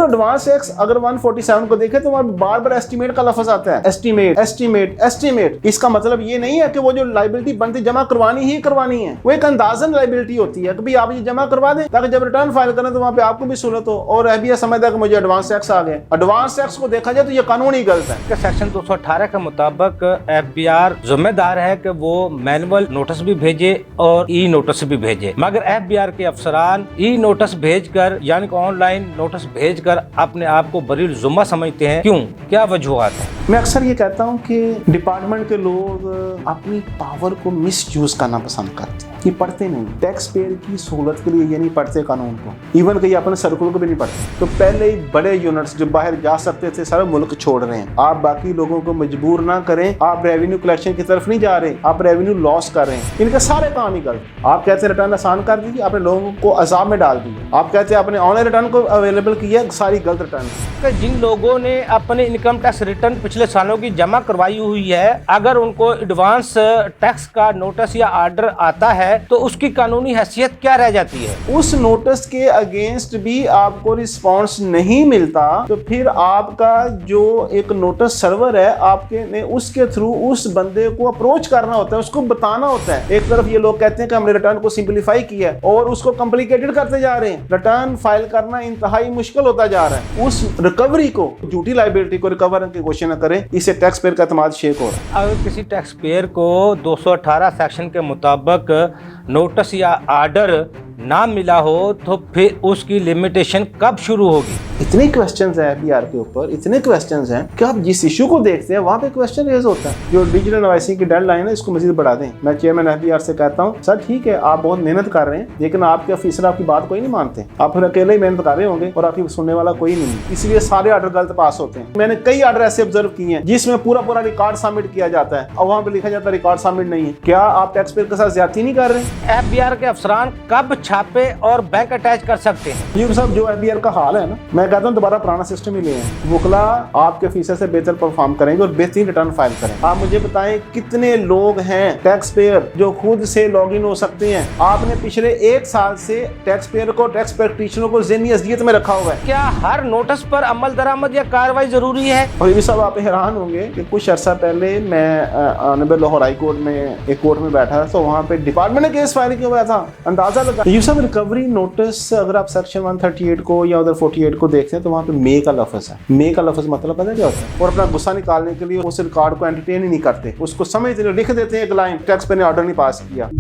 Advance tax अगर 147 को देखें तो वहां बार बार एस्टीमेट का लफ्ज आता है, एस्टीमेट एस्टीमेट एस्टीमेट। इसका मतलब ये नहीं है कि वो जो लाइबिलिटी बनती जमा करवानी ही करवानी है, वो एक अंदाजन लाइबिलिटी होती है कि भाई आप ये जमा करवा दें ताकि जब रिटर्न फाइल करें तो वहां पे आपको भी सहूलत हो और एफबीआर समझता है कि मुझे एडवांस टैक्स आ गया। एडवांस टैक्स को देखा जाए तो ये कानून ही गलत है। सेक्शन 218 के मुताबिक एफबीआर जिम्मेदार है कि वो मैनुअल नोटिस भी भेजे और ई नोटिस भी भेजे, मगर एफबीआर के अफसरान ई नोटिस भेजकर यानी कि ऑनलाइन नोटिस भेजकर अपने आप को बरील जुम्मा समझते हैं। क्यों, क्या वजूहात है? मैं अक्सर ये कहता हूँ कि डिपार्टमेंट के लोग अपनी पावर को मिसयूज करना पसंद करते हैं, कि पढ़ते नहीं, टैक्स पेयर की सहूलत के लिए ये नहीं पढ़ते कानून को, इवन कहीं अपने सर्कुलर को भी नहीं पढ़ते। तो पहले ही बड़े यूनिट्स जो बाहर जा सकते थे सारे मुल्क छोड़ रहे हैं। आप बाकी लोगों को मजबूर ना करें, आप रेवेन्यू कलेक्शन की तरफ नहीं जा रहे, आप रेवेन्यू लॉस कर रहे हैं। इनके सारे काम ही गलत। आप कहते हैं रिटर्न आसान कर दीजिए, आपने लोगों को अजाब में डाल दिया। आप कहते हैं आपने ऑनलाइन रिटर्न को अवेलेबल किया, सारी गलत रिटर्न। जिन लोगों ने अपने इनकम टैक्स रिटर्न पिछले सालों की जमा करवाई हुई है, अगर उनको एडवांस टैक्स का नोटिस या ऑर्डर आता है तो उसकी कानूनी हैसियत क्या रह जाती है? उस नोटिस के अगेंस्ट भी आपको रिस्पांस नहीं मिलता तो फिर आपका जो एक नोटिस सर्वर है आपके ने उसके थ्रू उस बंदे को अप्रोच करना होता है, उसको बताना होता है। एक तरफ ये लोग कहते हैं कि हमने रिटर्न को सिंप्लीफाई किया है और उसको कॉम्प्लिकेटेड करते जा रहे हैं। रिटर्न फाइल करना इंतहाई मुश्किल होता जा रहा है। उस रिकवरी को, झूठी लाइबिलिटी को रिकवर की कोशिश न करें, इससे टैक्स पेयर का एतमाद शेक हो रहा है। अगर किसी टैक्स पेयर को 218 सेक्शन के मुताबिक नोटिस या ऑर्डर ना मिला हो तो फिर उसकी लिमिटेशन कब शुरू होगी? इतने क्वेश्चंस हैं एफबीआर के ऊपर, इतने क्वेश्चंस हैं कि आप जिस इशू को देखते हैं वहां पे क्वेश्चन रेज होता है। जो डिजिटल इनवॉइसिंग की डेडलाइन है इसको मजीद बढ़ा दें। मैं चेयरमैन एफबीआर से कहता हूं सर ठीक है आप बहुत मेहनत कर रहे हैं लेकिन आपके ऑफिसर आपकी बात कोई नहीं मानते, आप फिर अकेले ही मेहनत कर रहे होंगे और आपकी सुनने वाला कोई नहीं, इसलिए सारे ऑर्डर गलत पास होते हैं। मैंने कई ऑर्डर ऐसे ऑब्जर्व किए हैं जिसमें पूरा रिकॉर्ड सबमिट किया जाता है और वहां पर लिखा जाता है रिकॉर्ड सबमिट नहीं है। क्या आप टैक्स पेयर के साथ ज्यादती नहीं कर रहे हैं? एफबीआर के अफसरान कब छापे और बैंक अटैच कर सकते हैं? ये सब जो एफबीआर का हाल है ना, मैं कहता हूँ दोबारा पुराना सिस्टम ही ले आए। वकला आपके फीसद से बेहतर परफॉर्म करेंगे और बेहतरीन रिटर्न फाइल करें। आप मुझे बताएं कितने लोग हैं टैक्स पेयर जो खुद से लॉगिन हो सकते हैं? आपने पिछले 1 साल से टैक्स पेयर को, टैक्स प्रैक्टिशनर को ज़हनी अज़ियत में रखा हुआ है। क्या हर नोटिस पर अमल दरामद या कार्रवाई जरूरी है? और ये सब आप हैरान होंगे कि कुछ अर्सा पहले मैं ऑनरेबल लाहौर हाई कोर्ट में एक कोर्ट में बैठा था तो वहाँ पे डिपार्टमेंट ने केस फाइल किया हुआ था। अंदाजा लगा ये सब रिकवरी नोटिस अगर आप सेक्शन 138 को या उधर 48 को देखते हैं तो वहाँ पे मे का लफ्ज है। मे का लफ्ज मतलब पता क्या होता है? और अपना गुस्सा निकालने के लिए उस रिकॉर्ड को एंटरटेन ही नहीं करते, उसको समझते नहीं, लिख देते हैं एक लाइन टैक्स पे ने ऑर्डर नहीं पास किया।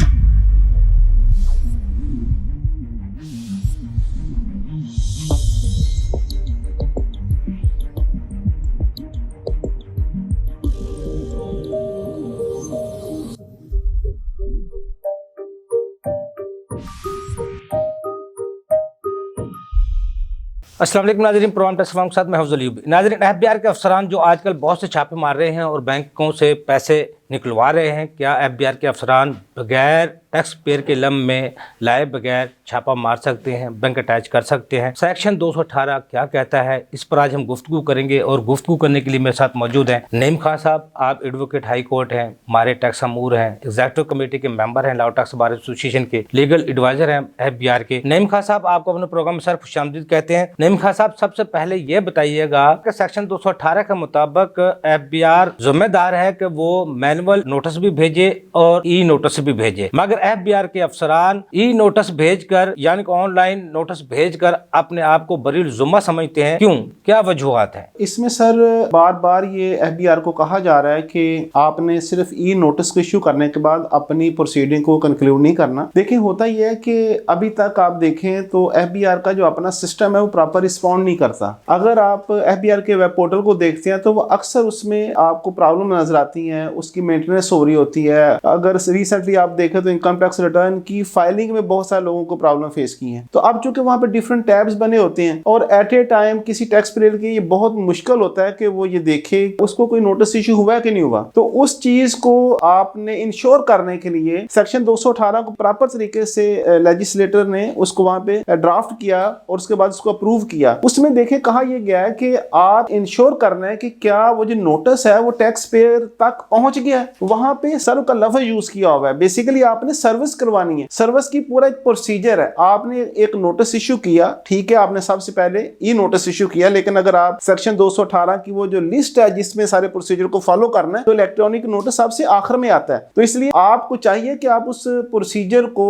अस्सलाम वालेकुम नाज़रीन, प्रोग्राम टैक्स के साथ मैं हफ्ज़ुल अयूब। नाज़रीन, एफबीआर के अफसरान जो आजकल बहुत से छापे मार रहे हैं और बैंकों से पैसे निकलवा रहे हैं, क्या एफबीआर के अफसरान बगैर टैक्स पेयर के लम में लाए बगैर छापा मार सकते हैं, बैंक अटैच कर सकते हैं? सेक्शन 218 क्या कहता है, इस पर आज हम गुफ्तगू करेंगे और गुफ्तगू करने के लिए मेरे साथ मौजूद हैं नईम खान साहब। आप एडवोकेट हाई कोर्ट हैं, मारे टैक्स अमूर हैं, एग्जीक्यूटिव कमेटी के मेंबर हैं, लॉ टैक्स बार एसोसिएशन के लीगल एडवाइजर हैं एफबीआर के। नईम खान साहब, आपको अपने प्रोग्राम में सर खुशामदीद कहते हैं। नईम खान साहब, सबसे पहले ये बताइएगा कि सेक्शन 218 के मुताबिक एफबीआर जिम्मेदार है कि वो मैनुअल नोटिस भी भेजे और ई नोटिस भी भेजे, मगर एफबीआर के अफसरान ई नोटिस भेजकर यानी कि ऑनलाइन नोटिस भेजकर अपने आप को बरील जुम्मा समझते हैं। क्यों, क्या वजूहात है? इसमें सर बार बार ये एफबीआर को कहा जा रहा है कि आपने सिर्फ ई नोटिस को इश्यू करने के बाद अपनी प्रोसीडिंग को कंक्लूड नहीं करना। देखिए होता ही है कि अभी तक आप देखें तो एफबीआर का जो अपना सिस्टम है वो प्रॉपर रिस्पॉन्ड नहीं करता। अगर आप एफबीआर के वेब पोर्टल को देखते हैं तो वो अक्सर उसमें आपको प्रॉब्लम नजर आती है, उसकी मेंटेनेंस हो रही होती है। अगर रिसेंटली आप देखें तो इनकम टैक्स रिटर्न की फाइलिंग में बहुत सारे लोगों को प्रॉब्लम फेस की है। तो अब चूंकि वहां पे डिफरेंट टैब्स बने होते हैं और एट ए टाइम किसी टैक्स पेयर के ये बहुत मुश्किल होता है कि वो ये देखे उसको कोई नोटिस इशू हुआ है कि नहीं हुआ। तो उस चीज को आपने इंश्योर करने के लिए सेक्शन 218 को प्रॉपर तरीके से लेजिस्लेटर ने उसको वहां पे ड्राफ्ट किया और उसके बाद उसको अप्रूव किया। उसमें देखे कहा यह गया है कि आप इंश्योर करना है कि क्या वो जो नोटिस है वो टैक्स पेयर तक पहुंच गया किया है, वहां पे सर्व का लफ्ज यूज किया हुआ है। बेसिकली आपने सर्विस करवानी है, सर्विस की पूरा एक प्रोसीजर है। आपने एक नोटिस इशू किया, ठीक है, आपने सबसे पहले ई नोटिस इशू किया, लेकिन अगर आप सेक्शन 218 की वो जो लिस्ट है जिसमें सारे प्रोसीजर को फॉलो करना है, तो इलेक्ट्रॉनिक नोटिस सबसे आखिर में आता है। तो इसलिए आपको चाहिए कि आप उस प्रोसीजर को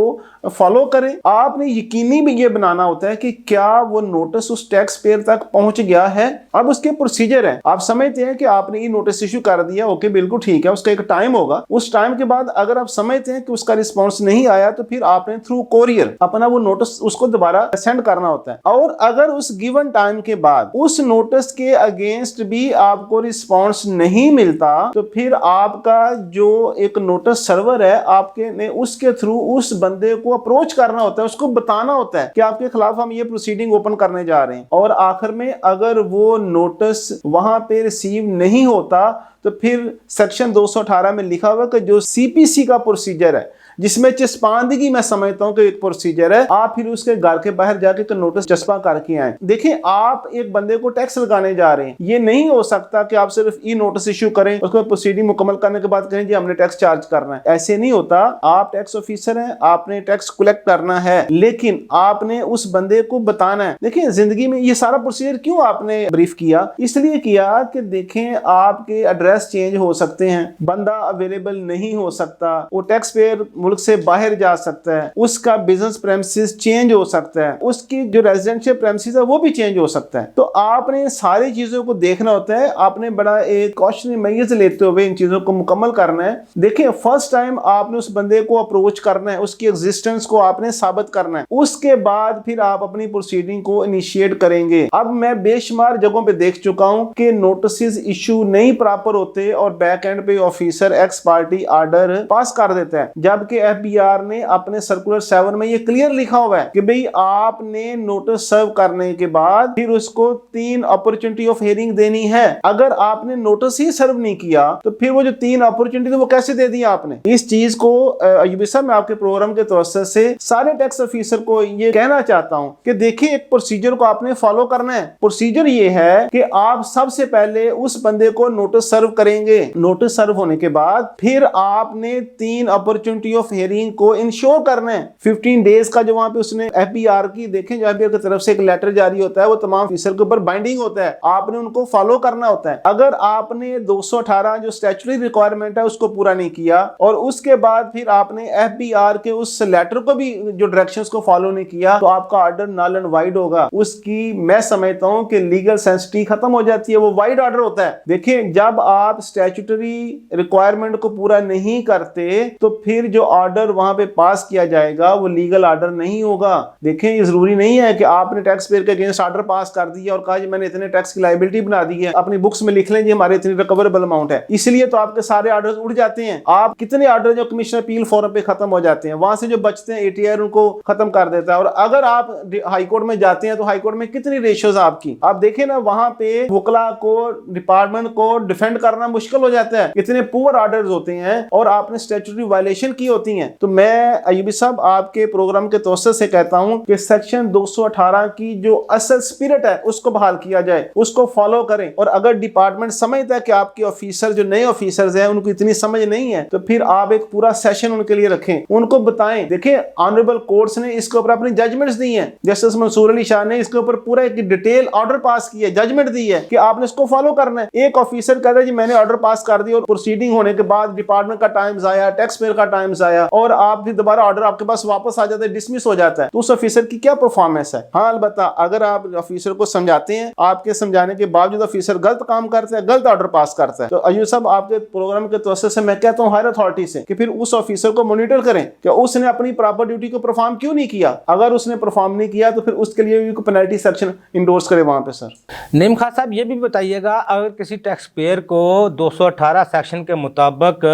फॉलो करें। आपने यकीनी भी ये बनाना होता है कि क्या वो नोटिस उस टैक्स पेयर तक पहुंच गया है। अब उसके प्रोसीजर है, आप समझते हैं कि आपने ई नोटिस इशू कर दिया, ओके बिल्कुल ठीक है, उसका एक टाइम होगा। उस टाइम के बाद अगर आप समझते हैं कि उसका रिस्पॉन्स नहीं आया, तो फिर आपने थ्रू कोरियर अपना वो नोटिस उसको दोबारा सेंड करना होता है। और अगर उस गिवन टाइम के बाद उस नोटिस के अगेंस्ट भी आपको रिस्पॉन्स नहीं मिलता, तो फिर आपका जो एक नोटिस सर्वर है आपके ने उसके थ्रू उस बंदे को अप्रोच करना होता है, उसको बताना होता है कि आपके खिलाफ हम ये प्रोसीडिंग ओपन करने जा रहे हैं। और आखिर में अगर वो नोटिस वहां पे रिसीव नहीं होता, तो फिर सेक्शन 218 में लिखा हुआ कि जो सीपीसी का प्रोसीजर है, जिसमें चस्पांदगी मैं समझता हूं कि एक प्रोसीजर है, आप फिर उसके घर के बाहर जाके नोटिस चस्पा करके आए। देखिए, आप एक बंदे को टैक्स लगाने जा रहे हैं, ये नहीं हो सकता कि आप सिर्फ ई नोटिस इशू करें, उसको प्रोसीडिंग मुकम्मल करने के बाद कहें जी हमने टैक्स चार्ज करना है। ऐसे नहीं होता। आप टैक्स ऑफिसर हैं, आपने टैक्स कलेक्ट करना है, लेकिन आपने उस बंदे को बताना है। देखिए, जिंदगी में ये सारा प्रोसीजर क्यों आपने ब्रीफ किया? इसलिए किया कि देखें, आपके एड्रेस चेंज हो सकते हैं, बंदा अवेलेबल नहीं हो सकता, वो टैक्स पेयर मुल्क से बाहर जा सकता है, उसका बिजनेस प्रेमिसेस चेंज हो सकता है, उसकी जो रेजिडेंशियल प्रेमिसेस है वो भी चेंज हो सकता है। तो आपने सारी चीजों को देखना होता है। आपने बड़ा एक कॉशनरी मेजर्स लेते हुए इन चीजों को मुकम्मल करना है। देखिए, फर्स्ट टाइम आपने उस बंदे को अप्रोच करना है, उसकी एग्जिस्टेंस को आपने साबित करना है, उसके बाद फिर आप अपनी प्रोसीडिंग को इनिशिएट करेंगे। अब मैं बेशुमार जगहों पे देख चुका हूं कि नोटिस इशू नहीं प्रॉपर होते और बैक एंड पे officer x party order pass कर देता है, जबकि एफबीआर ने अपने सर्कुलर 7 में ये क्लियर लिखा हुआ है कि भाई आपने नोटिस सर्व करने के बाद फिर उसको 3 अपॉर्चुनिटी ऑफ हियरिंग देनी है। अगर आपने नोटिस ही सर्व नहीं किया, तो फिर वो जो 3 अपॉर्चुनिटी वो कैसे दे दी आपने? इस चीज को अयूबी साहब, मैं आपके प्रोग्राम के तवज्जो से सारे टैक्स ऑफिसर को ये कहना चाहता हूं कि देखिए, एक प्रोसीजर को आपने फॉलो करना है। प्रोसीजर ये है कि आप सबसे पहले उस बंदे को नोटिस सर्व करेंगे। नोटिस सर्व होने के बाद फिर आपने 3 अपॉर्चुनिटी ऑफ हियरिंग को इंश्योर करना है। 15 डेज का जो वहां पे उसने एफबीआर की, देखें, जो एफबीआर की तरफ से एक लेटर जारी होता है, वो तमाम ऑफिसर के ऊपर बाइंडिंग होता है, आपने उनको फॉलो करना होता है। अगर आपने 218 जो स्टैट्यूटरी रिक्वायरमेंट है उसको पूरा नहीं किया और उसके बाद फिर आपने एफबीआर के उस लेटर को भी जो डायरेक्शंस को फॉलो नहीं किया, तो आपका ऑर्डर नल एंड वाइड होगा। उसकी मैं समझता हूं कि लीगल सेंसिटिविटी खत्म हो जाती है, वो वाइड ऑर्डर होता है। देखिए, जब आप स्टैट्यूटरी रिक्वायरमेंट को पूरा नहीं करते, तो फिर जो ऑर्डर वहां पे पास किया जाएगा वो लीगल ऑर्डर नहीं होगा। देखें, ये जरूरी नहीं है कि आपने टैक्स पेयर के अगेंस्ट ऑर्डर पास कर दिया और कहा जी मैंने इतने टैक्स की लायबिलिटी बना दी है, अपनी बुक्स में लिख लें जी हमारे इतनी रिकवरेबल अमाउंट है, इसलिए तो आपके सारे ऑर्डर्स उड़ जाते हैं। आप कितने ऑर्डर जो कमिश्नर अपील फोरम पे खत्म हो जाते हैं, वहां से जो बचते हैं एटीआर उनको खत्म कर देता है। और अगर आप हाईकोर्ट में जाते हैं तो हाईकोर्ट में कितनी रेशियोज आपकी, आप देखें ना, वहां पे वकला को, डिपार्टमेंट को डिफेंड करना मुश्किल हो जाता है, इतने पुअर ऑर्डर्स होते हैं और आपने स्टैट्यूटरी वायलेशन की होती हैं। तो मैं अयूबी साहब आपके प्रोग्राम के तवज्जो से कहता हूं कि सेक्शन 218 की जो असल स्पिरिट है उसको बहाल किया जाए, उसको फॉलो करें। और अगर डिपार्टमेंट समझता है कि आपके ऑफिसर जो नए ऑफिसर्स हैं उनको इतनी समझ नहीं है, तो फिर आप एक पूरा सेशन उनके लिए रखें, उनको बताएं। देखिए, ऑनरेबल कोर्ट्स ने इसके ऊपर अपनी जजमेंट्स दी हैं। जस्टिस मंसूर अली शाह ने इसके ऊपर पूरा एक डिटेल ऑर्डर पास किया, जजमेंट दी है कि आपने इसको फॉलो करना है। एक ऑफिसर कहता है जी मैंने ऑर्डर पास कर दिया और प्रोसीडिंग होने के बाद डिपार्टमेंट का टाइम आया, टैक्स पेयर का टाइम आया और आप भी दोबारा ऑर्डर आपके पास वापस आ जाता है, डिसमिस हो जाता है, तो उस ऑफिसर की क्या परफॉर्मेंस है? हाँ, अलबत्ता अगर आप ऑफिसर को समझाते हैं, आपके समझाने के बावजूद ऑफिसर गलत काम करता है, गलत ऑर्डर पास करता है, तो अयूब साहब आपके प्रोग्राम के तवज्जो से मैं कहता हूँ हायर अथॉरिटी से कि फिर उस ऑफिसर को मॉनिटर करें कि उसने अपनी प्रॉपर ड्यूटी को परफॉर्म क्यों नहीं किया। अगर उसने परफॉर्म नहीं किया तो फिर उसके लिए पेनल्टी सेक्शन इंडोर्स करे वहां पे। सर नईम खान साहब, ये भी बताइएगा, अगर किसी टैक्स पेयर को 218 सेक्शन के मुताबिक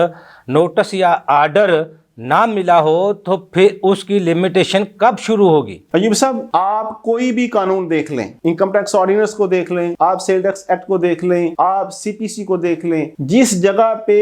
नोटिस या आर्डर ना मिला हो तो फिर उसकी लिमिटेशन कब शुरू होगी? अयूब साहब, आप कोई भी कानून देख लें, इनकम टैक्स ऑर्डिनेंस को देख लें, आप सेल टैक्स एक्ट को देख लें, आप सीपीसी को देख लें, जिस जगह पे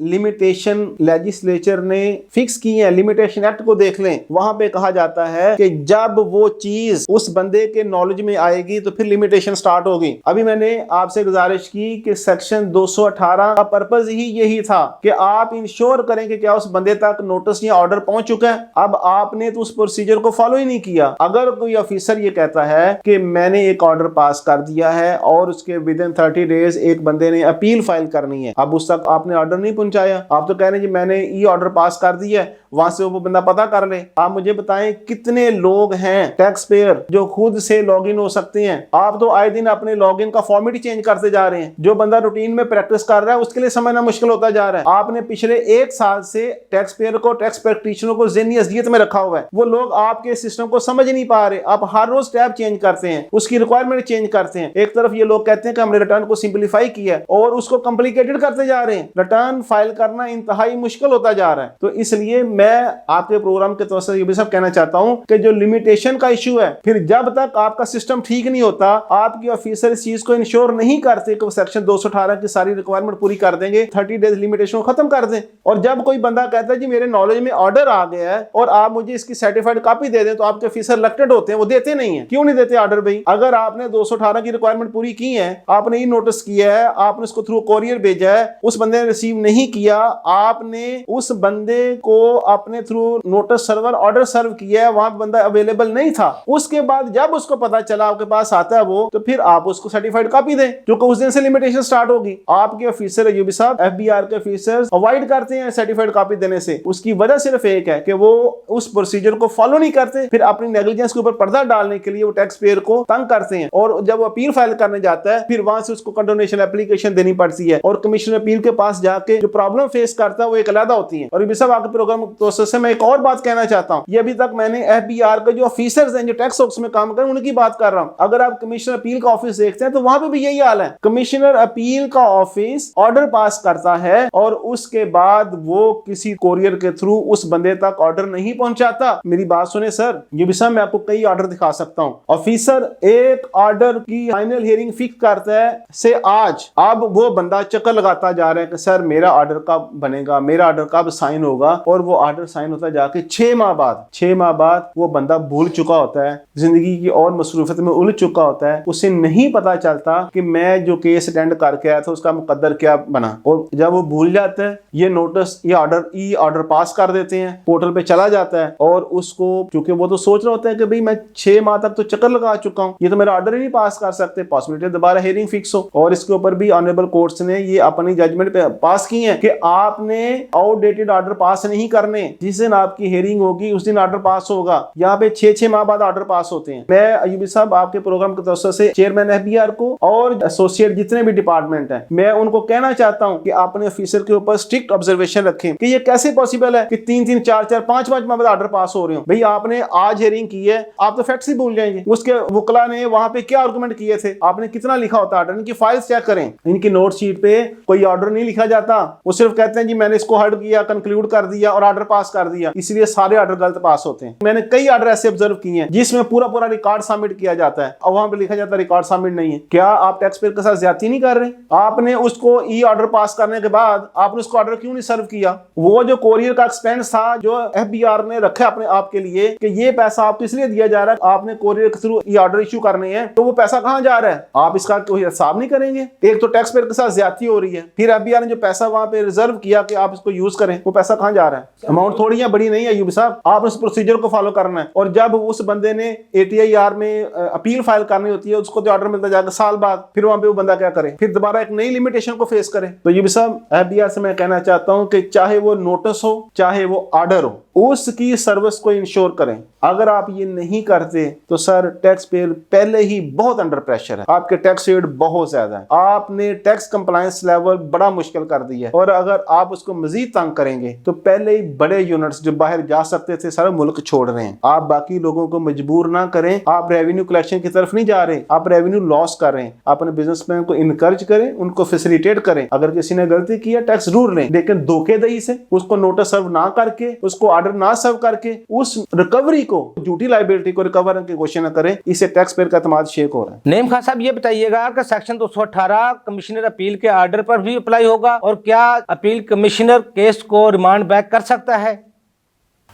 लिमिटेशन लेजिस्लेचर ने फिक्स की है, लिमिटेशन एक्ट को देख लें, वहां पे कहा जाता है कि जब वो चीज उस बंदे के नॉलेज में आएगी तो फिर लिमिटेशन स्टार्ट होगी। अभी मैंने आपसे गुजारिश की कि सेक्शन 218 का पर्पज ही यही था कि आप इंश्योर करें कि क्या उस बंदे तक नोटिस या ऑर्डर पहुंच चुका है। अब आपने तो उस प्रोसीजर को फॉलो ही नहीं किया। अगर कोई ऑफिसर ये कहता है कि मैंने एक ऑर्डर पास कर दिया है और उसके विद इन 30 डेज एक बंदे ने अपील फाइल करनी है, अब उस तक आपने ऑर्डर नहीं पहुंचाया, आप तो कह रहे हैं जी मैंने ई ऑर्डर पास कर दिया है, वहां से वो बंदा पता कर ले। आप मुझे बताएं कितने लोग हैं टैक्स पेयर जो खुद से लॉगिन हो सकते हैं? आप तो आए दिन अपने लॉगिन का फॉर्मेट चेंज करते जा रहे हैं। जो बंदा रूटीन में प्रैक्टिस कर रहा है उसके लिए समझना मुश्किल होता जा रहा है। आपने पिछले 1 साल से टैक्स पेयर को, टैक्स प्रैक्टिशनर को ज़हनी अज़ियत में रखा हुआ है। वो लोग आपके सिस्टम को समझ नहीं पा रहे। आप हर रोज टैब चेंज करते हैं, उसकी रिक्वायरमेंट चेंज करते हैं। एक तरफ ये लोग कहते हैं कि हमने रिटर्न को सिंप्लीफाई किया और उसको कॉम्प्लिकेटेड करते जा रहे हैं। रिटर्न फाइल करना इंतहाई मुश्किल होता जा रहा है। तो इसलिए मैं आपके प्रोग्राम के तौर से ये भी सब कहना चाहता हूं कि जो लिमिटेशन का इशू है, फिर जब तक आपका सिस्टम ठीक नहीं होता, आपके ऑफिसर इस चीज को इंश्योर नहीं करते कि सेक्शन 218 की सारी रिक्वायरमेंट पूरी कर देंगे, 30 डेज लिमिटेशन को खत्म कर दें। और जब कोई बंदा कहता है जी मेरे नॉलेज में ऑर्डर आ गया है और आप मुझे इसकी सर्टिफाइड कॉपी दे दें, तो आपके ऑफिसर रिलक्टेंट होते हैं, वो देते नहीं है। क्यों नहीं देते ऑर्डर भाई? अगर आपने 218 की रिक्वायरमेंट पूरी की है, आपने ये नोटिस किया है, आपने उसको थ्रू कोरियर भेजा है, उस बंदे ने रिसीव नहीं किया, आपने उस बंदे को अपने थ्रू नोटिस सर्वर ऑर्डर सर्व किया है, वहां बंदा अवेलेबल नहीं था, उसके बाद जब उसको पता चला आपके पास आता है वो, तो फिर आप उसको सर्टिफाइड कॉपी दें, क्योंकि उस दिन से लिमिटेशन स्टार्ट होगी। आपके ऑफिसर अयूबी साहब, एफबीआर के ऑफिसर्स अवॉइड करते हैं सर्टिफाइड कॉपी देने से। उसकी वजह सिर्फ एक है कि वो उस प्रोसीजर को फॉलो नहीं करते, फिर अपनी नेग्लिजेंस के ऊपर पर्दा डालने के लिए वो टैक्स पेयर को तंग करते हैं। और जब अपील फाइल करने जाता है, फिर वहां से उसको कंडोनेशन एप्लीकेशन देनी पड़ती है और कमिश्नर अपील के पास जाके जो प्रॉब्लम फेस करता है वो एक अलग होती है। और ये सब आपके प्रोग्राम प्रोसेस से मैं एक और बात कहना चाहता हूं, ये अभी तक मैंने एफबीआर के जो ऑफिसर्स हैं जो टैक्स ऑफिस में काम कर रहे हैं उनकी बात कर रहा हूं। अगर आप कमिश्नर अपील का ऑफिस देखते हैं तो वहां पे भी यही हाल है। कमिश्नर अपील का ऑफिस ऑर्डर पास करता है और उसके बाद वो किसी कोरियर के थ्रू उस बंदे तक ऑर्डर नहीं पहुंचाता। मेरी बात सुने सर, ये भी सब मैं आपको कई ऑर्डर दिखा सकता हूं। ऑफिसर एक ऑर्डर की फाइनल हियरिंग फिक्स करता है से आज, अब वो बंदा चक्कर लगाता जा रहा है कि सर मेरा ऑर्डर कब बनेगा, मेरा ऑर्डर कब साइन होगा, और वो ऑर्डर साइन होता जाके 6 माह बाद वो बंदा भूल चुका होता है, जिंदगी की और मसरूफियत में उलझ चुका होता है। उसे नहीं पता चलता कि मैं जो केस अटेंड करके आया था उसका मुकद्दर क्या बना। और जब वो भूल जाता है, ये नोटिस, ये ऑर्डर, ई ऑर्डर पास कर देते हैं, पोर्टल पे चला जाता है और उसको, क्योंकि वो तो सोच रहा होता है कि भाई मैं 6 माह तक तो चक्कर लगा चुका हूं, ये तो मेरा ऑर्डर ही नहीं पास कर सकते, पॉसिबिलिटी दोबारा हियरिंग फिक्स हो। और इसके ऊपर भी ऑनरेबल कोर्ट्स ने ये अपनी जजमेंट पे पास की है कि आपने आउटडेटेड ऑर्डर पास नहीं करने, जिस दिन आपकी हियरिंग होगी उस दिन ऑर्डर पास होगा। यहाँ पे 6 माह बाद ऑर्डर पास होते हैं। मैं अयूबी साहब आपके प्रोग्राम की तरफ से चेयरमैन एफबीआर को और एसोसिएट जितने भी डिपार्टमेंट हैं, मैं उनको कहना चाहता हूं कि अपने ऑफिसर के ऊपर स्ट्रिक्ट ऑब्जर्वेशन रखें कि ये कैसे पॉसिबल है कि 3-3, 4-4, 5-5 माह बाद ऑर्डर पास हो रहे हो। भाई आपने आज हियरिंग की है, आप तो फैक्ट्स ही भूल जाएंगे। उसके वकला ने वहां पे क्या आर्गुमेंट किए थे, आपने कितना लिखा होता ऑर्डर, इनकी फाइल्स चेक करें। इनकी नोट शीट पे कोई ऑर्डर नहीं लिखा जाता, वो सिर्फ कहते हैं जी मैंने इसको हर्ड किया, कंक्लूड कर दिया और ऑर्डर पास कर दिया, इसलिए सारे ऑर्डर गलत पास होते हैं। मैंने कई ऑर्डर ऐसे ऑब्जर्व किए हैं जिसमें पूरा रिकॉर्ड सबमिट किया जाता है और वहां पे लिखा जाता है रिकॉर्ड सबमिट नहीं है। क्या आप टैक्स पेयर के साथ ज्यादती नहीं कर रहे? आपने उसको ई ऑर्डर पास करने के बाद आपने उसको ऑर्डर क्यों नहीं सर्व किया? वो जो कोरियर का एक्सपेंस था जो एफबीआर ने रखा अपने आप के लिए कि ये पैसा आपको इसलिए दिया जा रहा है, आपने कोरियर के थ्रू ई ऑर्डर इश्यू करने हैं, तो वो पैसा कहां जा रहा है? आप इसका कोई हिसाब नहीं करेंगे। एक तो टैक्स पेयर के साथ ज्यादती हो रही है, फिर एफबीआर ने जो पैसा वहां पे रिजर्व किया कि आप इसको यूज करें, वो पैसा कहां जा रहा है? अमाउंट थोड़ी है, बड़ी नहीं है अयूब साहब। आप उस प्रोसीजर को फॉलो करना है। और जब उस बंदे ने एटीआईआर में अपील फाइल करनी होती है, उसको जो ऑर्डर मिलता जाएगा साल बाद, फिर वहां पे वो बंदा क्या करे? फिर दोबारा एक नई लिमिटेशन को फेस करे। तो अयूब साहब, एफबीआर से मैं कहना चाहता हूं कि चाहे वो नोटिस हो चाहे वो ऑर्डर हो, उसकी सर्विस को इंश्योर करें। अगर आप ये नहीं करते तो सर टैक्स पेयर पहले ही बहुत अंडर प्रेशर है, आपके टैक्स रेट बहुत ज्यादा है, आपने टैक्स कंप्लायंस लेवल बड़ा मुश्किल कर दिया है। और अगर आप उसको मजीद तंग करेंगे तो पहले ही बड़े यूनिट्स जो बाहर जा सकते थे सारा मुल्क छोड़ रहे हैं। आप बाकी लोगों को मजबूर ना करें, आप रेवेन्यू कलेक्शन की तरफ नहीं जा रहे, आप रेवेन्यू लॉस कर रहे हैं। अपने बिजनेसमैन को इनकरेज करें, उनको फैसिलिटेट करें। अगर किसी ने गलती की है टैक्स जरूर लें, लेकिन धोखेदही से उसको नोटिस सर्व सर्व ना करके, उसको ऑर्डर ना सर्व करके उस रिकवरी को, झूठी लाइबिलिटी को रिकवर की कोशिश न करें, इससे टैक्स पेयर का एतमाद शेक हो रहा है। नईम खान साहब, ये बताइएगा कि सेक्शन 218 कमिश्नर अपील के ऑर्डर पर भी अप्लाई होगा और क्या अपील कमिश्नर केस को रिमांड बैक कर सकता है?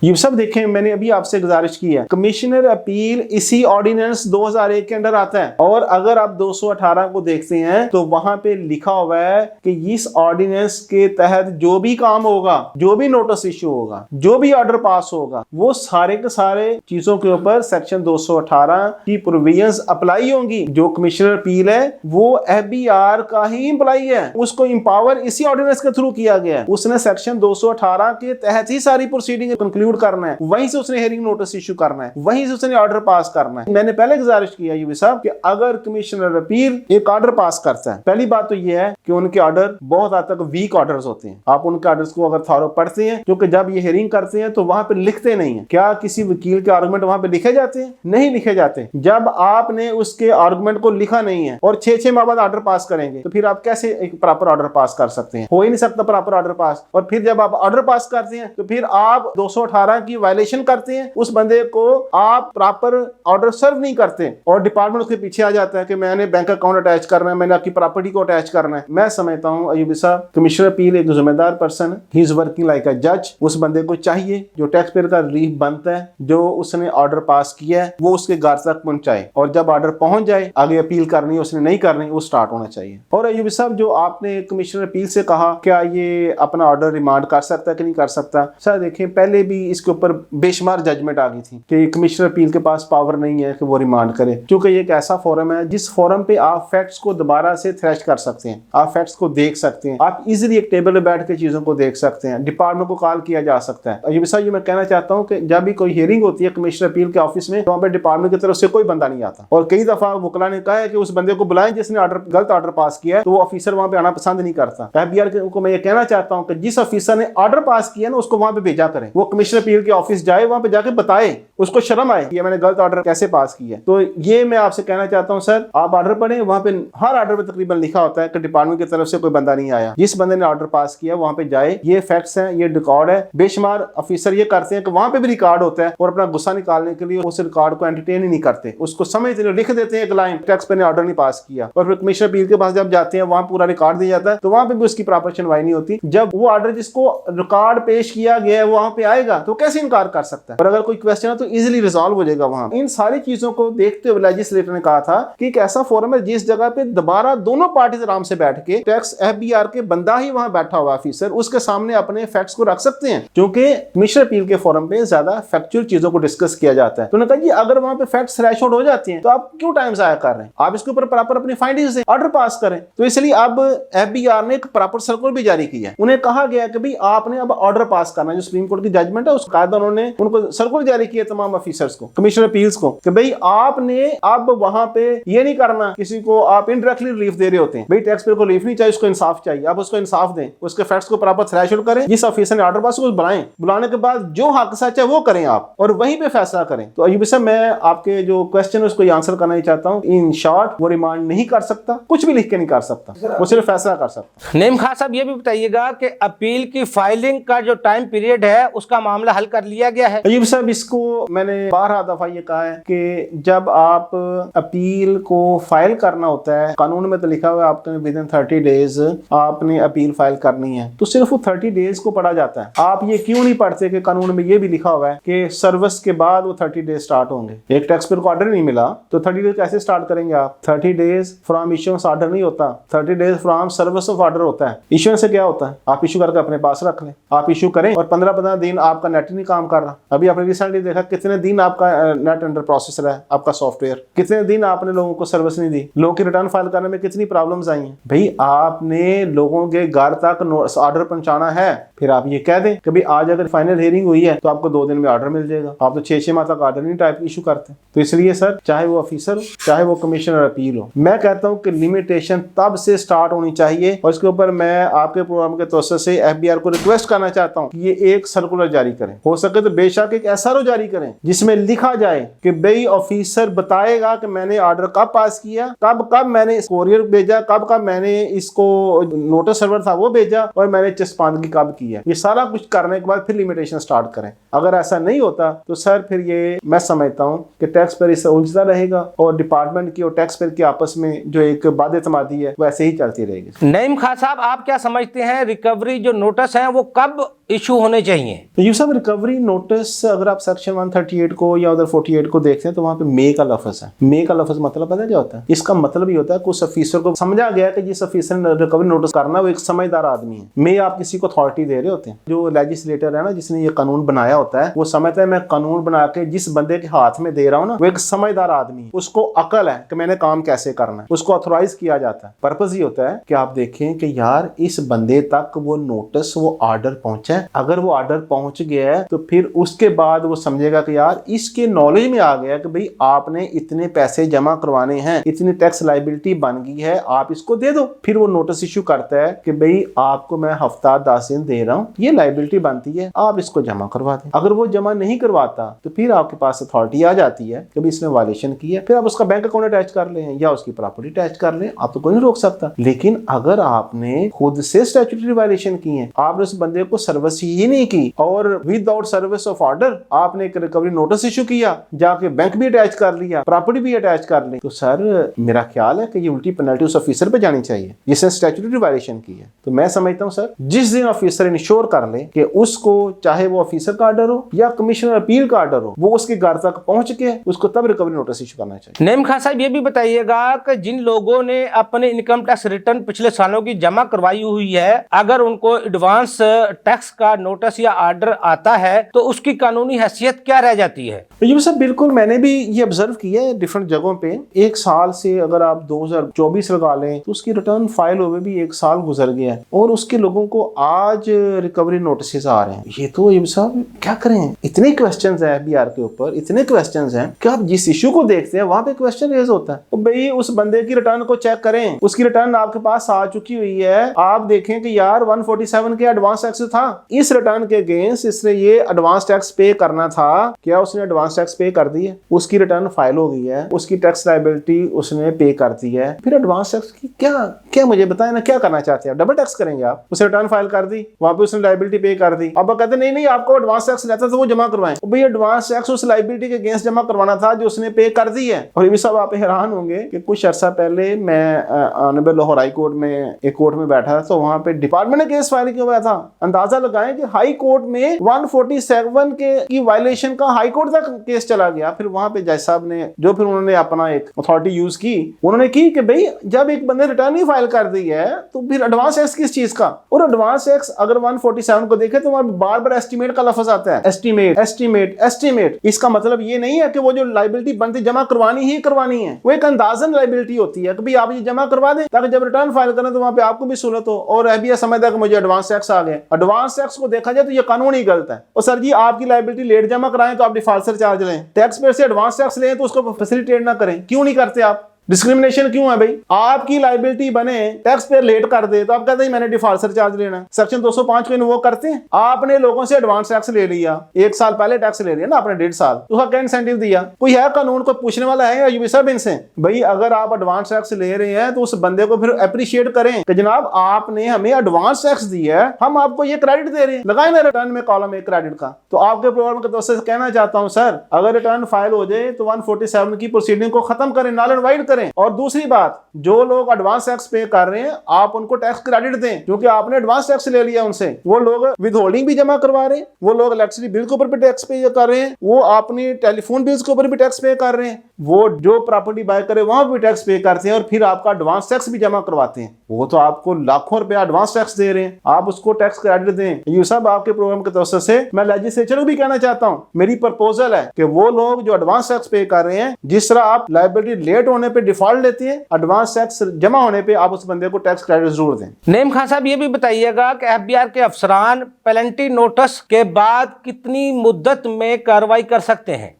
ये सब देखें, मैंने अभी आपसे गुजारिश की है, कमिश्नर अपील इसी ऑर्डिनेंस 2001 के अंडर आता है और अगर आप 218 को देखते हैं तो वहां पे लिखा हुआ है कि इस ऑर्डिनेंस के तहत जो भी काम होगा, जो भी नोटिस इश्यू होगा, जो भी ऑर्डर पास होगा, वो सारे के सारे चीजों के ऊपर सेक्शन 218 की प्रोविजंस अप्लाई होंगी। जो कमिश्नर अपील है वो FBR का ही एम्प्लॉई है, उसको इंपावर इसी ऑर्डिनेंस के थ्रू किया गया है। उसने सेक्शन 218 के तहत ही सारी प्रोसीडिंग कंक्लूड करना है, वहीं से उसने हेयरिंग नोटिस इशू करना है, वहीं से उसने ऑर्डर पास करना है। मैंने पहले गुजारिश किया यूबी साहब कि अगर कमिश्नर अपील एक ऑर्डर पास करता है, पहली बात तो यह है कि उनके ऑर्डर बहुत हद तक वीक ऑर्डर्स होते हैं। आप उनके ऑर्डर्स को अगर थॉरो पढ़ते हैं, क्योंकि जब ये हेयरिंग करते हैं तो वहां पे लिखते नहीं है। क्या किसी वकील के आर्गुमेंट वहां पे लिखे जाते हैं? नहीं लिखे जाते। जब आपने उसके आर्गुमेंट को लिखा नहीं है और 6 माह बाद ऑर्डर पास करेंगे तो फिर आप कैसे एक प्रॉपर ऑर्डर पास कर सकते हैं? हो ही नहीं सकता प्रॉपर ऑर्डर पास। और फिर जब आप ऑर्डर पास करते हैं तो फिर आप 218 की वायलेशन करते हैं, उस बंदे को आप प्रॉपर ऑर्डर सर्व नहीं करते और डिपार्टमेंट उसके पीछे आ जाता है कि मैंने बैंक अकाउंट अटैच करना है, मैंने आपकी प्रॉपर्टी को अटैच करना है। मैं समझता हूं अयूबी साहब, कमिश्नर अपील एक जिम्मेदार पर्सन है, ही इज वर्किंग लाइक अ जज। उस बंदे को चाहिए जो टैक्स पेयर का रिलीफ बनता है, जो उसने ऑर्डर पास किया है वो उसके घर तक पहुंचाए और जब ऑर्डर पहुंच जाए, आगे अपील करनी है उसने नहीं करनी, वो स्टार्ट होना चाहिए। और अयूबी साहब, जो आपने कमिश्नर अपील से कहा क्या ये अपना ऑर्डर रिमांड कर सकता है कि नहीं कर सकता, सर देखें पहले भी इसके ऊपर बेशुमार जजमेंट आ गई थी कि कमिश्नर अपील के पास पावर नहीं है कि वो रिमांड करे, क्योंकि ये एक ऐसा फोरम है जिस फोरम पे आप फैक्ट्स को दोबारा से थ्रेश कर सकते हैं, आप फैक्ट्स को देख सकते हैं, आप इजीली एक टेबल पे बैठ के चीजों को देख सकते हैं, डिपार्टमेंट को कॉल किया जा सकता है। ये मैं कहना चाहता हूँ कि जब भी कोई हियरिंग होती है कमिश्नर अपील के ऑफिस में, तो वहाँ पे डिपार्टमेंट की तरफ से कोई बंदा नहीं आता और कई दफा वकला ने कहा है कि उस बंदे को बुलाएं जिसने गलत ऑर्डर पास किया है, तो वो ऑफिसर वहाँ पे आना पसंद नहीं करता। FBR को मैं ये कहना चाहता हूँ कि जिस ऑफिसर ने ऑर्डर पास किया ना उसको वहाँ पे भेजा करें, वो कमिश्नर अपील के ऑफिस जाए, वहाँ पे जाके बताए, उसको शर्म आए कि मैंने गलत ऑर्डर कैसे पास किया। तो ये मैं आपसे कहना चाहता हूं सर, आप ऑर्डर पढ़ें, वहां पे हर ऑर्डर पे तकरीबन लिखा होता है कि डिपार्टमेंट की तरफ से कोई बंदा नहीं आया, जिस बंदे ने ऑर्डर पास किया वहां पे जाए, ये फैक्ट्स हैं, ये रिकॉर्ड है। बेशुमार ऑफिसर ये करते हैं कि वहां पे भी रिकॉर्ड होता है और अपना गुस्सा निकालने के लिए उस रिकॉर्ड को एंटरटेन ही नहीं करते, उसको समझते नहीं, लिख देते हैं एक लाइन, टैक्स पेयर ने ऑर्डर नहीं पास किया, और फिर कमिश्नर अपील के पास जब जाते हैं वहां पूरा रिकॉर्ड दिया जाता है, तो वहां पे भी उसकी प्रॉपर सुनवाई नहीं होती। जब वो ऑर्डर जिसको रिकॉर्ड पेश किया गया है वहां पे आएगा तो कैसे इनकार कर सकता है, और अगर कोई क्वेश्चन है तो इजीली रिजॉल्व हो जाएगा वहां। इन सारी चीजों को देखते हुए लेजिस्लेटर ने कहा था कि एक ऐसा फोरम है जिस जगह पे दोबारा दोनों पार्टीज आराम से बैठ के, टैक्स FBR के बंदा ही वहां बैठा हुआ ऑफिसर, उसके सामने अपने फैक्ट्स को रख सकते हैं, क्योंकि कमिश्नर अपील के फोरम पे ज्यादा फैक्चुअल चीजों को डिस्कस किया जाता है। तो उन्होंने कहा जी अगर वहां पे फैक्ट्स थ्रेशोल्ड हो जाती हैं तो आप क्यों टाइम जाया कर रहे हैं, आप इसके ऊपर प्रॉपर अपनी फाइंडिंग्स से ऑर्डर पास करें। तो इसलिए अब FBR ने एक प्रॉपर सर्कुलर भी जारी किया है, उन्हें कहा गया कि भाई आपने अब ऑर्डर पास करना, जो सुप्रीम कोर्ट की जजमेंट है उसका कायदा उन्होंने उनको सर्कुलर जारी किया तमाम ऑफिसर्स को, कमिश्नर अपील्स को, कि भाई आपने अब वहां पे ये नहीं करना किसी को आप इनडायरेक्टली रिलीफ दे रहे होते हैं, भाई टैक्स पेयर को रिलीफ नहीं चाहिए, उसको इंसाफ चाहिए, आप उसको इंसाफ दें, उसके फैक्ट्स को प्रॉपर थ्रेशोल्ड करें, जिस ऑफिसर ने ऑर्डर पास उसको बुलाएं, बुलाने के बाद जो हक सच है वो करें आप, और वहीं पे फैसला करें। तो अयूब साहब, मैं आपके जो क्वेश्चन है उसको आंसर करना ही चाहता हूँ, इन शॉर्ट वो रिमांड नहीं कर सकता, कुछ भी लिख के नहीं कर सकता, वो सिर्फ फैसला कर सकता। नईम खान साहब, ये भी बताइएगा कि अपील की फाइलिंग का जो टाइम पीरियड है उसका मामला हल कर लिया गया है? अयूब साहब, इसको मैंने 12 दफा ये कहा है कि जब आप अपील को फाइल करना होता है, कानून में तो लिखा हुआ है आपने विद इन 30 डेज आपने अपील फाइल करनी है, तो सिर्फ वो 30 डेज को पढ़ा जाता है। आप ये क्यों नहीं पढ़ते कि कानून में ये भी लिखा हुआ है कि सर्विस के बाद वो 30 डेज स्टार्ट होंगे। एक टैक्स पेयर को ऑर्डर नहीं मिला तो 30 डेज कैसे स्टार्ट करेंगे आप? 30 डेज फ्रॉम इश्यूएंस ऑर्डर नहीं होता, 30 days from service of order होता है। इश्यूएंस से क्या होता है, आप इशू करके अपने पास रख लें, आप इशू करें और 15-15 दिन आपका नेट नहीं काम कर रहा। अभी आपने रिसेंटली देखा कितने दिन आपका नेट अंडर प्रोसेस रहा है, आपका सॉफ्टवेयर, कितने दिन आपने लोगों को सर्विस नहीं दी, लोगों की रिटर्न फाइल करने में कितनी प्रॉब्लम्स आई हैं। भाई आपने लोगों के घर तक ऑर्डर पहुंचाना है, फिर आप ये कह दें कि भाई आज अगर फाइनल हियरिंग हुई है तो आपको 2 दिन में ऑर्डर मिल जाएगा। आप तो 6-6 माह तक ऑर्डर नहीं टाइप इशू करते। तो इसलिए सर, चाहे वो ऑफिसर हो चाहे वो कमिश्नर अपील हो, मैं कहता हूं कि लिमिटेशन तब से स्टार्ट होनी चाहिए। और इसके ऊपर मैं आपके प्रोग्राम के तौर से FBR को रिक्वेस्ट करना चाहता हूं कि ये एक सर्कुलर जारी करें, हो सके तो बेशक एक एसआरओ जारी करें जिसमें लिखा जाए कि भाई ऑफिसर बताएगा कि मैंने ऑर्डर कब पास किया, कब मैंने कोरियर भेजा, कब मैंने इसको नोटिस सर्वर था वो भेजा, और मैंने चस्पांदगी कब की है। ये सारा कुछ करने के बाद फिर लिमिटेशन स्टार्ट करें। अगर ऐसा नहीं होता तो सर फिर ये मैं समझता हूँ कि टैक्स पेयर इससे उलझता रहेगा और डिपार्टमेंट की और टैक्स पेयर की आपस में जो एक बाध्यतमादी है वो ऐसे ही चलती रहेगी। नईम खान साहब, आप क्या समझते हैं रिकवरी जो नोटिस है वो कब इशू होने चाहिए? तो ये सब रिकवरी नोटिस अगर आप सेक्शन 138 को या उधर 48 को देखते हैं तो वहां पे मे का लफ्ज है। मे का लफ्ज मतलब पता क्या होता है? इसका मतलब ये होता है कि उस ऑफिसर को समझा गया कि जिस ऑफिसर ने रिकवरी नोटिस करना वो एक समझदार आदमी है। मे आप किसी को अथॉरिटी दे रहे होते हैं। जो लेजिस्लेटर है ना, जिसने ये कानून बनाया होता है, वो समझता है मैं कानून बना के जिस बंदे के हाथ में दे रहा हूँ ना वो एक समझदार आदमी है, उसको अकल है कि मैंने काम कैसे करना है, उसको ऑथोराइज किया जाता है। पर्पस ये होता है कि आप देखें कि यार इस बंदे तक वो नोटिस वो ऑर्डर पहुंचा है। अगर वो ऑर्डर पहुंच गया है तो फिर उसके बाद वो समझेगा कि यार इसके नॉलेज में आ गया कि भाई आपने इतने पैसे जमा करवाने हैं, इतनी टैक्स लाइबिलिटी बन गई है, आप इसको दे दो। फिर वो नोटिस इश्यू करता है कि भाई आपको मैं हफ्ता 10 दिन दे रहा हूं, ये लाइबिलिटी बनती है, आप इसको जमा करवा दें। अगर वो जमा नहीं करवाता तो फिर आपके पास अथॉरिटी आ जाती है कि भाई इसने वायलेशन की है, फिर आप उसका बैंक अकाउंट अटैच कर लें या उसकी प्रॉपर्टी अटैच कर लें, आप तो कोई नहीं रोक सकता। लेकिन अगर आपने खुद से स्टैट्यूटरी वायलेशन की है, आपने उस बंदे को सर्विस ही नहीं की और विदाउट सर्विस ऑफ ऑर्डर आपने एक रिकवरी नोटिस इशू किया, जाके बैंक भी अटैच कर लिया, प्रॉपर्टी भी अटैच कर ली, तो सर मेरा ख्याल है कि ये उल्टी पेनल्टी उस ऑफिसर पे जानी चाहिए जिसने स्टैट्यूटरी वायलेशन की है। तो मैं समझता हूँ सर जिस दिन ऑफिसर इंश्योर कर ले कि उसको चाहे वो ऑफिसर का ऑर्डर हो या कमिश्नर अपील का ऑर्डर हो, वो उसके घर तक पहुंच के उसको तब रिकवरी नोटिस इशू करना चाहिए। नईम खान साहब, ये भी बताइएगा कि जिन लोगों ने अपने इनकम टैक्स रिटर्न पिछले सालों की जमा करवाई हुई है, अगर उनको एडवांस टैक्स का नोटिस या ऑर्डर आता है तो उसकी कानूनी हैसियत क्या रह जाती है? ये सब बिल्कुल मैंने भी ये ऑब्जर्व किया है डिफरेंट जगहों पे। एक साल से अगर आप 2024 लगा लें तो उसकी रिटर्न फाइल हुए भी एक साल गुजर गया है और उसके लोगों को आज रिकवरी नोटिस आ रहे हैं। ये तो ये सब क्या करें, इतने क्वेश्चंस हैं एफबीआर के ऊपर, इतने क्वेश्चंस हैं कि आप जिस इशू को देखते हैं वहां पे क्वेश्चन रेज होता है। तो भाई उस बंदे की रिटर्न को चेक करें, उसकी रिटर्न आपके पास आ चुकी हुई है, आप देखें कि यार 147 के एडवांस टैक्स था, इस रिटर्न के अगेंस्ट इसने ये एडवांस टैक्स पे करना था, क्या उसने एडवांस टैक्स पे कर दी है? उसकी रिटर्न फाइल हो गई है, उसकी टैक्स लायबिलिटी उसने पे कर दी है, फिर एडवांस टैक्स की क्या मुझे बताएं ना, क्या करना चाहते हैं? डबल टैक्स करेंगे आप? उसे रिटर्न फाइल कर दी, वहां पे उसने लायबिलिटी पे कर दी, अब कहते नहीं आपको एडवांस टैक्स लेता तो वो जमा करवाएं। भाई एडवांस टैक्स उस लायबिलिटी के अगेंस्ट जमा करवाना था जो उसने पे कर दी है। और ये भी सब आप हैरान होंगे कि कुछ अर्सा पहले मैं ऑनरेबल लाहौर हाई कोर्ट में एक कोर्ट में बैठा था, तो वहां पे डिपार्टमेंट ने केस फाइल किया हुआ था। अंदाजा लगाएं कि हाई कोर्ट में 147 के की वायलेशन का हाई कोर्ट तक केस चला गया। फिर वहां पे जज साहब ने जो फिर उन्होंने अपना एक अथॉरिटी यूज की, उन्होंने की कि भाई जब एक बंदे रिटर्न ही फाइल कर दी है तो फिर एडवांस टैक्स किस चीज का? और एडवांस टैक्स अगर 147 को देखे तो वहां बार बार एस्टीमेट का लफ्ज आता है, एस्टीमेट। इसका मतलब ये नहीं है कि वो जो लायबिलिटी बनती जमा करवानी ही करवानी है, वो एक अंदाजन लायबिलिटी होती है कि भाई आप ये जमा करवा दें ताकि जब रिटर्न फाइल करें तो वहां पे आपको भी सहूलत हो और एफबीआई समझदा है कि मुझे एडवांस टैक्स आ गया। एडवांस टैक्स को देखा जाए तो ये कानून ही गलत है। और सर जी आपकी लायबिलिटी लेट जमा कराएं तो आप डिफॉल्टर चार्ज लें, टैक्स पेयर से एडवांस टैक्स लें तो उसको फैसिलिटेट ना करें, क्यों नहीं करते आप? डिस्क्रिमिनेशन क्यों है भाई? आपकी लायबिलिटी बने, टैक्स पेयर लेट कर दे तो आप कहते हैं मैंने डिफॉल्टर चार्ज लेना है। सेक्शन 205 को वो करते हैं। आपने लोगों से एडवांस टैक्स ले लिया, एक साल पहले टैक्स ले लिया ना आपने, 1.5 साल, उसका क्या इंसेंटिव दिया? कोई है कानून को पूछने वाला है या ये सब इनसे? भाई अगर आप एडवांस टैक्स ले रहे हैं तो उस बंदे को फिर अप्रिशिएट करें कि जनाब आपने हमें एडवांस टैक्स दिया है, हम आपको ये क्रेडिट दे रहे हैं, लगाए ना रिटर्न में कॉलम एक क्रेडिट का। तो आपके प्रोग्राम के दोस्त से कहना चाहता हूं सर, अगर रिटर्न फाइल हो जाए तो 147 की प्रोसीडिंग को खत्म करें, नल एंड वाइड करें। और दूसरी बात, जो लोग एडवांस टैक्स पे कर रहे हैं आप उनको टैक्स क्रेडिट दें क्योंकि आपने एडवांस टैक्स ले लिया उनसे। वो लोग विद होल्डिंग भी जमा करवा रहे हैं, वो लोग इलेक्ट्रिसिटी बिल के ऊपर भी टैक्स पे कर रहे हैं, वो अपनी टेलीफोन बिल्स के ऊपर भी टैक्स पे कर रहे हैं, वो जो प्रॉपर्टी बाय करे वहां भी टैक्स पे करते हैं और फिर आपका एडवांस टैक्स भी जमा करवाते हैं। वो तो आपको लाखों रुपया एडवांस टैक्स दे रहे हैं, आप उसको टैक्स क्रेडिट दें। ये सब आपके प्रोग्राम के तौर से मैं लेजिस्लेचर को भी कहना चाहता हूं, मेरी प्रपोजल है कि वो लोग जो एडवांस टैक्स पे कर रहे हैं, जिस तरह आप लायबिलिटी लेट होने पे डिफॉल्ट लेते हैं, एडवांस टैक्स जमा होने पे आप उस बंदे को टैक्स क्रेडिट जरूर दें। नईम खान साहब, ये भी बताइएगा कि एफबीआर के अफसरान पेनल्टी नोटिस के बाद कितनी मुद्दत में कार्रवाई कर सकते हैं?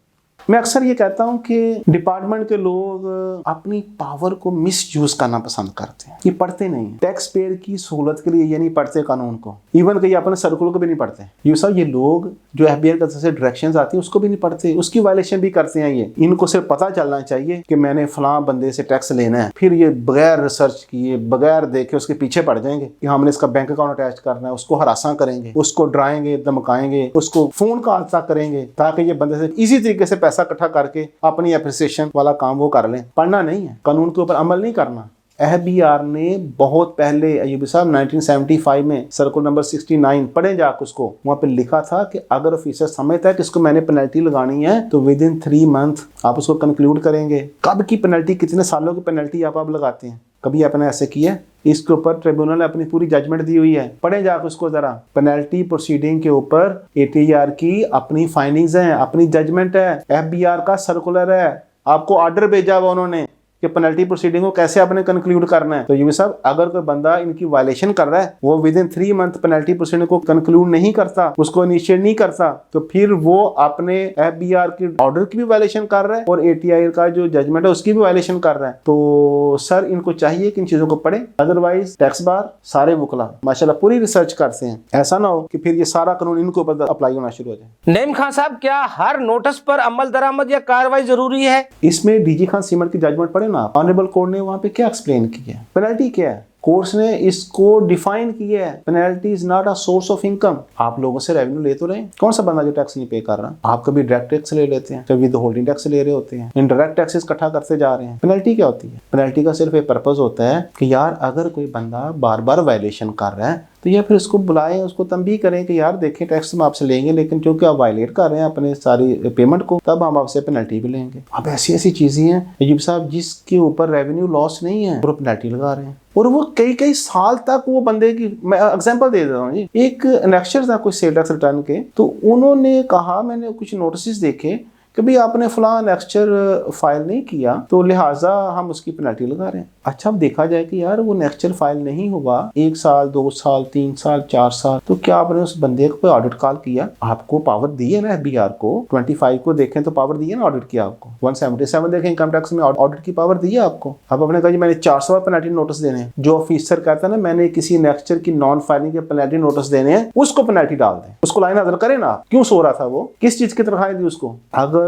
मैं अक्सर ये कहता हूँ कि डिपार्टमेंट के लोग अपनी पावर को मिसयूज करना पसंद करते हैं। ये पढ़ते नहीं है, टैक्स पेयर की सहूलत के लिए ये नहीं पढ़ते कानून को, इवन कहीं अपने सर्कुलर को भी नहीं पढ़ते। ये सब ये लोग जो FBI की तरफ से डायरेक्शंस आती है उसको भी नहीं पढ़ते, उसकी वायलेशन भी करते हैं। ये इनको सिर्फ पता चलना चाहिए कि मैंने फलां बंदे से टैक्स लेना है, फिर ये बगैर रिसर्च किए बगैर देखे उसके पीछे पड़ जाएंगे कि हमने इसका बैंक अकाउंट अटैच करना है, उसको हरासा करेंगे, उसको डराएंगे, धमकाएंगे, उसको फोन का हादसा करेंगे ताकि ये बंदे से इसी तरीके से पैसा इकट्ठा करके अपनी एप्रिसिएशन वाला काम वो कर लें। पढ़ना नहीं है, कानून के ऊपर अमल नहीं करना। FBI ने बहुत पहले अयूबी साहब 1975 में सर्कुलर नंबर 69 पढ़े जाकर उसको, वहां पे लिखा था कि अगर ऑफिसर समझता है कि इसको मैंने पेनल्टी लगानी है तो विद इन 3 मंथ आप उसको कंक्लूड करेंगे। कब की पेनल्टी, कितने सालों की पेनल्टी आप लगाते हैं? कभी आपने ऐसे किया? इसके ऊपर ट्रिब्यूनल ने अपनी पूरी जजमेंट दी हुई है, पढ़े जाकर उसको जरा। पेनल्टी प्रोसीडिंग के ऊपर ATR की अपनी फाइंडिंग्स हैं, अपनी जजमेंट है, FBR का सर्कुलर है, आपको ऑर्डर भेजा हुआ उन्होंने कि पेनल्टी प्रोसीडिंग को कैसे आपने कंक्लूड करना है। तो ये साहब अगर कोई बंदा इनकी वायलेशन कर रहा है, वो with in 3 month penalty proceeding को कंक्लूड नहीं करता, उसको इनिशिएट नहीं करता, तो फिर वो अपने FBR की ऑर्डर की भी वायलेशन कर रहा है और ATR का जो जजमेंट है उसकी भी वायलेशन कर रहा है। तो सर इनको चाहिए कि इन चीजों को पढ़े, अदरवाइज टैक्स बार सारे वकला माशाल्लाह पूरी रिसर्च करते हैं, ऐसा ना हो कि फिर ये सारा कानून इनके ऊपर अप्लाई होना शुरू हो जाए। नईम खान साहब, क्या हर नोटिस पर अमल दरामद या कार्रवाई जरूरी है? इसमें DG खान सीमेंट की जजमेंट पढ़े ना, ऑनरेबल कोर्ट ने वहां पे क्या एक्सप्लेन किया है, पेनल्टी क्या है, कोर्ट्स ने इसको डिफाइन किया है। Penalty is not a source of income. आप लोगों से रेवेन्यू ले तो रहे, कौन सा बंदा जो टैक्स नहीं पे कर रहा? आप कभी डायरेक्ट टैक्स ले लेते हैं, कभी होल्डिंग टैक्स ले रहे होते हैं, इनडायरेक्ट टैक्सेस इकट्ठा करते जा रहे हैं। पेनल्टी क्या होती है? पेनल्टी का सिर्फ एक पर्पस होता है कि यार अगर कोई बंदा बार बार वायलेशन कर रहा है तो या फिर उसको बुलाएं, उसको तंबीह करें कि यार देखें टैक्स हम आपसे लेंगे, लेकिन क्योंकि आप वायलेट कर रहे हैं अपने सारी पेमेंट को, तब हम आपसे पेनल्टी भी लेंगे। अब ऐसी ऐसी चीजें हैं अयूब साहब जिसके ऊपर रेवेन्यू लॉस नहीं है और पेनल्टी लगा रहे हैं, और वो कई कई साल तक वो बंदे की, मैं एग्जांपल दे देता हूँ जी। एक नेक्चर था कुछ सेल टैक्स रिटर्न के, तो उन्होंने कहा, मैंने कुछ नोटिस देखे कि भाई आपने फलां नेक्चर फाइल नहीं किया तो लिहाजा हम उसकी पेनल्टी लगा रहे हैं। अच्छा, अब देखा जाए कि यार वो नेक्चर फाइल नहीं हुआ 1 साल 2 साल 3 साल 4 साल, तो क्या आपने उस बंदे को ऑडिट कॉल किया? आपको पावर दी है ना FBR को, 25 को देखें तो पावर दी है ना ऑडिट किया आपको, 177 देखें इनकम टैक्स में ऑडिट की पावर दी है आपको। अब आपने कहा जी मैंने 400 पेनल्टी नोटिस देने हैं, जो ऑफिसर कहता है ना मैंने किसी नेक्चर की नॉन फाइलिंग के पेनल्टी नोटिस देने हैं, उसको पेनल्टी डाल दें, उसको लाइन हाजिर करें ना। क्यों सो रहा था वो, किस चीज की तनख्वाह दी उसको? अगर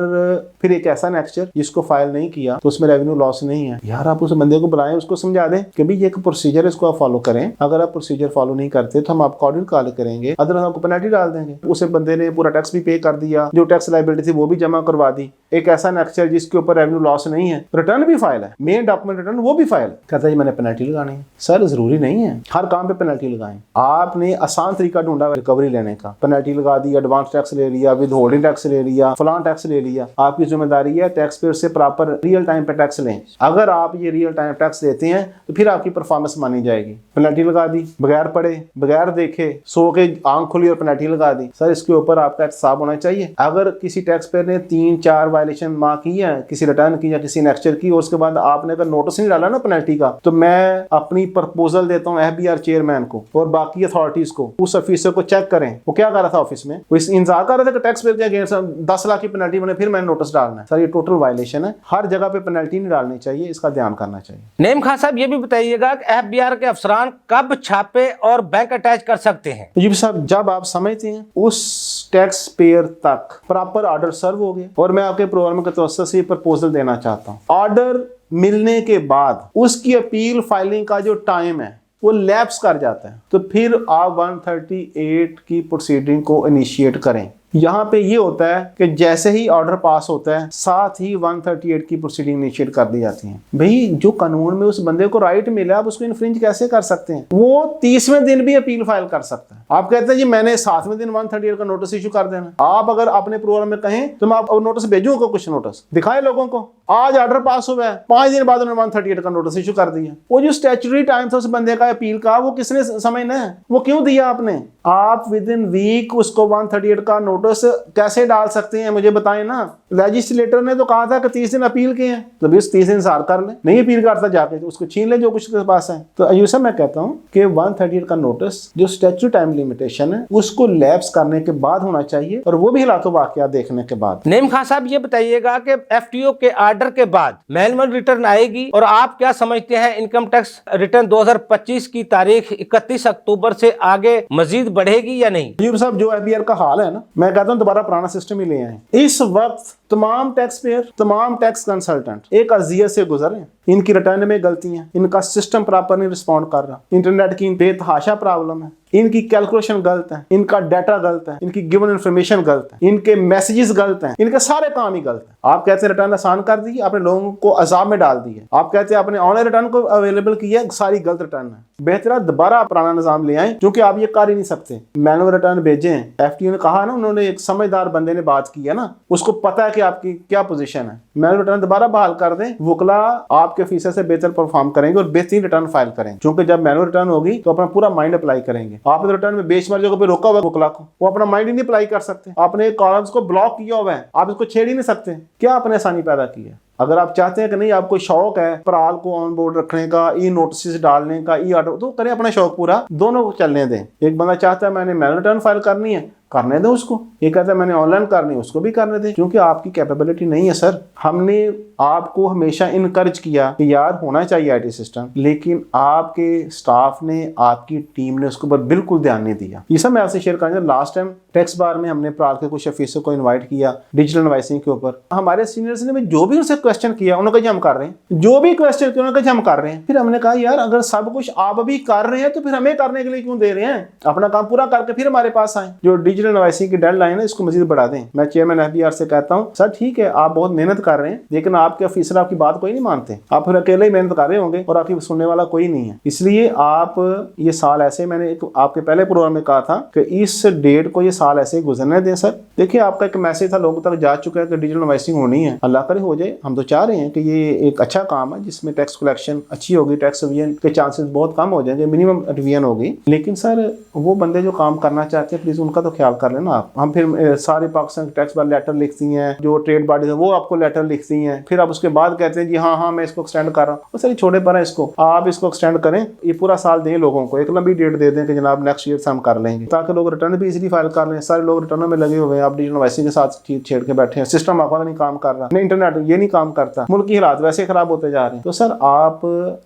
फिर एक ऐसा नेक्चर जिसको फाइल नहीं किया तो उसमें रेवेन्यू लॉस नहीं है, यार आप उस बंदे को बुलाएं, उसको समझा दें कि भाई ये एक प्रोसीजर है, इसको आप फॉलो करें, अगर आप प्रोसीजर फॉलो नहीं करते तो हम आपको ऑडिट कॉल करेंगे, अदरवाइज आपको पेनल्टी डाल देंगे। उस बंदे ने पूरा टैक्स भी पे कर दिया, जो टैक्स लायबिलिटी थी वो भी जमा करवा दी। एक ऐसा नेक्चर जिसके ऊपर रेवेन्यू लॉस नहीं है, रिटर्न भी फाइल है, मेन डॉक्यूमेंट रिटर्न वो भी फाइल, कहता है मैंने पेनल्टी लगानी है। सर जरूरी नहीं है हर काम पे पेनल्टी लगाएं, आपने आसान तरीका ढूंढा रिकवरी लेने का, पेनल्टी लगा दी, एडवांस टैक्स ले लिया, विद होल्डिंग टैक्स ले लिया, फलान टैक्स ले लिया। आपकी जिम्मेदारी है टैक्स पेयर से प्रॉपर रियल टाइम पे टैक्स लें। अगर आप ये रियल टाइम टैक्स देते हैं तो फिर आपकी परफॉर्मेंस मानी जाएगी। पेनल्टी लगा दी बगैर पढ़े बगैर देखे, सो के आंख खुली और पेनल्टी लगा दी, सर इसके ऊपर आपका एहतसाब होना चाहिए। अगर किसी टैक्स पेयर ने 3-4 वायलेशन मार्क की है, किसी रिटर्न की या किसी नेक्चर की, और उसके बाद आपने अगर नोटिस नहीं डाला ना पेनल्टी का, तो मैं अपनी प्रपोजल देता हूँ FBR चेयरमैन को और बाकी अथॉरिटीज को, उस ऑफिसर को चेक करें वो क्या कर रहा था ऑफिस में, वो इंतजार कर रहा था कि टैक्स पेयर के अगेंस्ट 10 लाख की पेनल्टी बने फिर मैंने नोटिस डालना है। सर ये टोटल वायलेशन है, हर जगह पे पेनल्टी नहीं डालनी चाहिए, इसका ध्यान करना चाहिए। नईम खान साहब, ये भी बताइएगा कि FBR के अफसरान कब छापे और बैंक अटैच कर सकते हैं? जी साहब, जब आप समझते हैं उस टैक्स पेयर तक प्रॉपर ऑर्डर सर्व हो गया, और मैं आपके प्रोग्राम के तवज्जो से प्रपोजल देना चाहता हूँ, ऑर्डर मिलने के बाद उसकी अपील फाइलिंग का जो टाइम है वो लैप्स कर जाता है, तो फिर आप 138 की प्रोसीडिंग को इनिशिएट करें। यहाँ पे ये होता है कि जैसे ही ऑर्डर पास होता है साथ ही 138 की प्रोसीडिंग इनिशिएट कर दी जाती है। भाई जो कानून में उस बंदे को राइट मिला, आप उसको इन्फ्रिंज कैसे कर सकते हैं? वो 30वें दिन भी अपील फाइल कर सकता है। आप कहते हैं जी मैंने 7वें दिन 138 का नोटिस इशू कर देना, आप अगर अपने प्रोग्राम में कहें तो मैं आप नोटिस भेजूंगा, कुछ नोटिस दिखाए लोगों को, आज ऑर्डर पास हुआ है 5 दिन बाद उन्होंने 138 का नोटिस इशू कर दिया। वो जो स्टैट्यूटरी टाइम था उस बंदे का अपील का, वो किसने समझना है? वो क्यों दिया आपने? आप विद इन वीक उसको 138 का नोटिस नोटिस कैसे डाल सकते हैं मुझे बताएं ना। लेजिस्लेटर ने तो कहा था कि 30 दिन अपील के हैं, तो भी 30 दिन इंतजार कर ले, नहीं अपील करता जाके तो उसको छीन ले जो कुछ उसके पास है। तो अयूब साहब मैं कहता हूँ कि 138 का नोटिस जो स्टैट्यूटरी टाइम लिमिटेशन है उसको लैप्स करने के बाद होना चाहिए, और वो भी हालात वाकया देखने के बाद। नईम खान साहब ये बताइएगा कि एफटीओ के आर्डर के बाद मैनुअल रिटर्न आएगी, और आप क्या समझते हैं इनकम टैक्स रिटर्न 2025 की तारीख 31 अक्टूबर से आगे मजीद बढ़ेगी या नहीं? अयूब साहब जो एफबीआर का हाल है ना, मैं कहता हूँ दोबारा पुराना सिस्टम ही ले आए। इस वक्त तमाम टैक्स पेयर, तमाम टैक्स कंसल्टेंट एक अजियत से गुजर रहे हैं। इनकी रिटर्न में गलतियां, इनका सिस्टम प्रॉपर नहीं रिस्पॉन्ड कर रहा, इंटरनेट की बेतहाशा प्रॉब्लम है, इनकी कैलकुलेशन गलत है, इनका डाटा गलत है, इनकी गिवन इन्फॉर्मेशन गलत है, इनके मैसेजेस गलत हैं, इनके सारे काम ही गलत है। आप कहते हैं रिटर्न आसान कर दी, आपने लोगों को अजाब में डाल दी है। आप कहते हैं आपने ऑनलाइन रिटर्न को अवेलेबल किया, सारी गलत रिटर्न है। बेहतर दोबारा पुराना निजाम ले आए, क्योंकि आप ये कर ही नहीं सकते। मैनुअल रिटर्न भेजें। एफटीओ ने कहा ना, उन्होंने एक समझदार बंदे ने बात की है ना, उसको पता है कि आपकी क्या पोजीशन है। मैनुअल रिटर्न दोबारा बहाल कर दें, वकला आपके फीसद से बेहतर परफॉर्म करेंगे और बेहतरीन रिटर्न फाइल करेंगे, क्योंकि जब मैनुअल रिटर्न होगी तो अपना पूरा माइंड अप्लाई करेंगे। आपने रिटर्न में बेशुमार जगह पे रोका हुआ है वकला को, वो अपना माइंड ही नहीं अप्लाई कर सकते। आपने कॉलम्स को ब्लॉक किया हुआ है, आप इसको छेड़ ही नहीं सकते। क्या आपने आसानी पैदा की है? अगर आप चाहते हैं कि नहीं, आपको शौक है पराल को ऑन बोर्ड रखने का, ई नोटिस डालने का, ई ऑर्डर, तो करें अपना शौक पूरा, दोनों को चलने दें। एक बंदा चाहता है मैंने मैनुअल रिटर्न फाइल करनी है, करने दें उसको। ये कहता है मैंने ऑनलाइन करनी है, उसको भी करने दें, क्योंकि आपकी कैपेबिलिटी नहीं है सर। हमने आपको हमेशा इनकरेज किया कि यार होना चाहिए आईटी सिस्टम, लेकिन आपके स्टाफ ने, आपकी टीम ने उसके ऊपर बिल्कुल ध्यान नहीं दिया। ये सब मैं आपसे शेयर करूंगा। लास्ट टाइम टैक्स बार में हमने प्राल के कुछ ऑफिसर को इन्वाइट किया डिजिटल इनवॉइसिंग के ऊपर। हमारे सीनियर्स ने जो भी उनसे क्वेश्चन किया उन्होंने कहा हम कर रहे हैं, जो भी क्वेश्चन किया उन्होंने कहा हम कर रहे हैं। फिर हमने कहा यार अगर सब कुछ आप अभी कर रहे हैं तो फिर हमें करने के लिए क्यों दे रहे हैं? अपना काम पूरा करके फिर हमारे पास आए। जो डिजिटल इनवॉइसिंग की डेडलाइन है इसको मजीद बढ़ा दें। मैं चेयरमैन एफबीआर से कहता हूँ सर ठीक है आप बहुत मेहनत कर रहे हैं, लेकिन आपके ऑफिसर आपकी बात कोई नहीं मानते। आप फिर अकेले ही मेहनत कर रहे होंगे और आपकी सुनने वाला कोई नहीं है। इसलिए आप ये साल ऐसे, मैंने एक आपके पहले प्रोग्राम में कहा था कि इस डेट को ये साल ऐसे ही गुजरने दें सर। देखिए आपका एक मैसेज था लोगों तक जा चुका है कि डिजिटल इनवॉइसिंग होनी है, अल्लाह करे हो जाए। हम तो चाह रहे हैं कि ये एक अच्छा काम है जिसमें टैक्स कलेक्शन अच्छी होगी, टैक्स रिवीजन के चांसेस बहुत कम हो जाएंगे, मिनिमम रिवीजन होगी। लेकिन सर वो बंदे जो काम करना चाहते हैं प्लीज उनका तो ख्याल कर लेना आप। हम फिर सारे पाकिस्तान टैक्स बार लेटर लिखती हैं, जो ट्रेड बॉडीज है वो आपको लेटर लिखती हैं, फिर आप उसके बाद कहते हैं जी हाँ मैं इसको एक्सटेंड कर रहा हूँ। वो सर छोड़े पर इसको, आप इसको एक्सटेंड करें, ये पूरा साल दें लोगों को, एक लंबी डेट दे दें कि जनाब नेक्स्ट ईयर से हम कर लेंगे, ताकि लोग रिटर्न भी इजीली फाइल कर लें। सारे लोग रिटर्नों में लगे हुए हैं, आप डिजिटल इनवॉइसिंग के साथ छेड़ के बैठे हैं, सिस्टम आपका नहीं काम कर रहा, नहीं इंटरनेट ये नहीं काम करता, मुल्क की हालात वैसे खराब होते जा रहे हैं। तो सर आप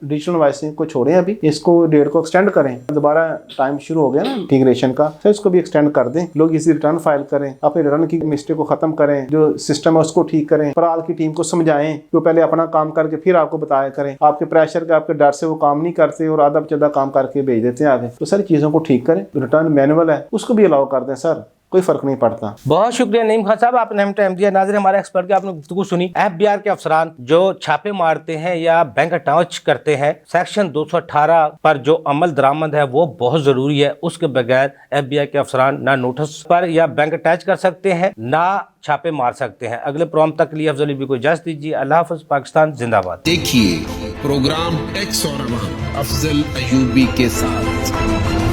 डिजिटल इनवॉइसिंग को छोड़ें, अभी इसको डेट को एक्सटेंड करें। दोबारा टाइम शुरू हो गया ना इमिग्रेशन का, सर इसको भी एक्सटेंड कर दें, लोग इसी रिटर्न फाइल करें, अपने रिटर्न की मिस्टेक को खत्म करें, जो सिस्टम है उसको ठीक करें, पराल की टीम को समझाएं, जो पहले अपना काम करके फिर आपको बताया करें। आपके प्रेशर के, आपके डर से वो काम नहीं करते और आधा चौधा काम करके भेज देते हैं आगे। तो सारी चीजों को ठीक करें। रिटर्न मैनुअल है उसको भी अलाउ कर दें सर, कोई फर्क नहीं पड़ता। बहुत शुक्रिया नईम खान साहब, आपने हमें टाइम दिया। नाज़रीन हमारे एक्सपर्ट की आपने गुफ्तगू सुनी। एफबीआर के अफसरान जो छापे मारते हैं या बैंक अटैच करते हैं, सेक्शन 218 पर जो अमल दरामद है वो बहुत जरूरी है। उसके बगैर एफबीआर के अफसरान ना नोटिस पर या बैंक अटैच कर सकते हैं, ना छापे मार सकते हैं। अगले प्रोग्राम तक के लिए अफजल भी को इजाजत दीजिए। अल्लाह हाफ़िज़। पाकिस्तान जिंदाबाद। देखिए प्रोग्राम टैक्स और अवाम अफजल अयूबी के साथ।